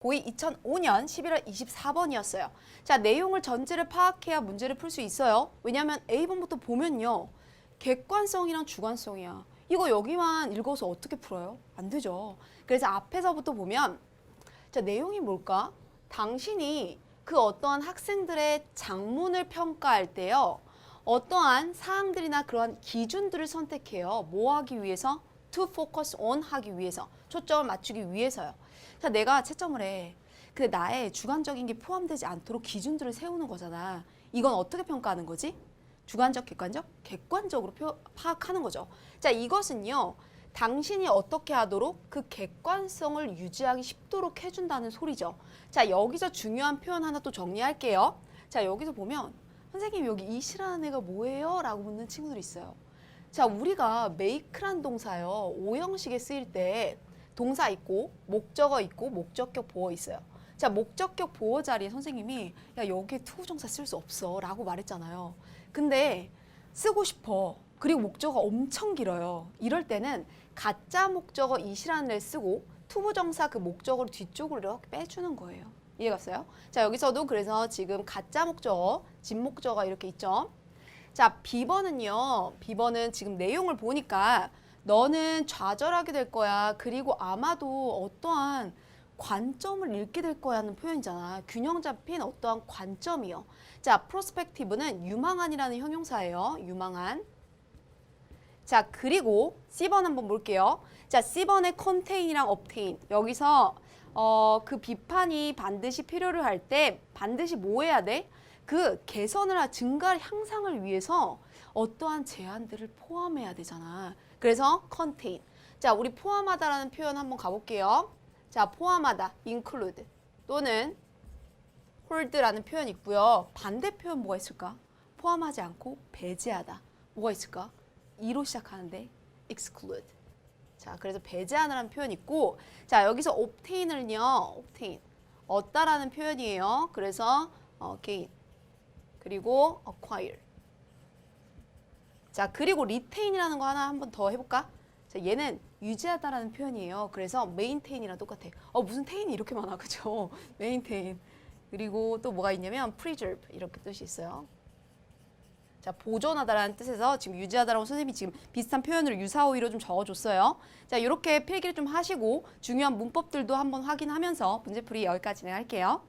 고2 2005년 11월 24번이었어요. 자, 내용을 전체를 파악해야 문제를 풀 수 있어요. 왜냐하면 A번부터 보면요. 객관성이랑 주관성이야. 이거 여기만 읽어서 어떻게 풀어요? 안 되죠. 그래서 앞에서부터 보면 자, 내용이 뭘까? 당신이 그 어떠한 학생들의 작문을 평가할 때요. 어떠한 사항들이나 그러한 기준들을 선택해요. 뭐 하기 위해서? To focus on 하기 위해서. 초점을 맞추기 위해서요. 자, 내가 채점을 해. 근데 나의 주관적인 게 포함되지 않도록 기준들을 세우는 거잖아. 이건 어떻게 평가하는 거지? 주관적, 객관적? 객관적으로 파악하는 거죠. 자, 이것은요. 당신이 어떻게 하도록 그 객관성을 유지하기 쉽도록 해준다는 소리죠. 자, 여기서 중요한 표현 하나 또 정리할게요. 자, 여기서 보면 선생님 여기 이시라는 애가 뭐예요? 라고 묻는 친구들이 있어요. 자, 우리가 make란 동사요. 오형식에 쓰일 때 동사 있고 목적어 있고 목적격 보어 있어요. 자, 목적격 보어 자리에 선생님이 야, 여기에 투부정사 쓸 수 없어 라고 말했잖아요. 근데 쓰고 싶어. 그리고 목적어가 엄청 길어요. 이럴 때는 가짜 목적어 이시라는 애를 쓰고 투부정사 그 목적어를 뒤쪽으로 이렇게 빼주는 거예요. 이해갔어요? 자, 여기서도 그래서 지금 가짜 목적어, 진목적어 이렇게 있죠. 자, B번은요. B번은 지금 내용을 보니까 너는 좌절하게 될 거야. 그리고 아마도 어떠한 관점을 잃게 될 거야 하는 표현이잖아. 균형 잡힌 어떠한 관점이요. 자, 프로스펙티브는 유망한이라는 형용사예요. 유망한. 자, 그리고 C번 한번 볼게요. 자, C번의 contain이랑 obtain. 여기서 그 비판이 반드시 필요로 할 때 반드시 뭐 해야 돼? 그 개선을 증가 향상을 위해서 어떠한 제한들을 포함해야 되잖아. 그래서 contain. 자, 우리 포함하다라는 표현 한번 가볼게요. 자, 포함하다, include 또는 hold라는 표현이 있고요. 반대 표현 뭐가 있을까? 포함하지 않고 배제하다. 뭐가 있을까? E로 시작하는데 exclude. 자, 그래서 배제하다라는 표현이 있고, 자, 여기서 obtain을요, obtain 얻다라는 표현이에요. 그래서 gain 그리고 acquire. 자, 그리고 retain이라는 거 하나 한번 더 해볼까? 자, 얘는 유지하다라는 표현이에요. 그래서 maintain이랑 똑같아. 무슨 tain이 이렇게 많아, 그죠? maintain. 그리고 또 뭐가 있냐면 preserve 이렇게 뜻이 있어요. 자, 보존하다라는 뜻에서 지금 유지하다라고 선생님이 지금 비슷한 표현으로 유사어휘로 좀 적어줬어요. 자, 이렇게 필기를 좀 하시고 중요한 문법들도 한번 확인하면서 문제풀이 여기까지 진행할게요.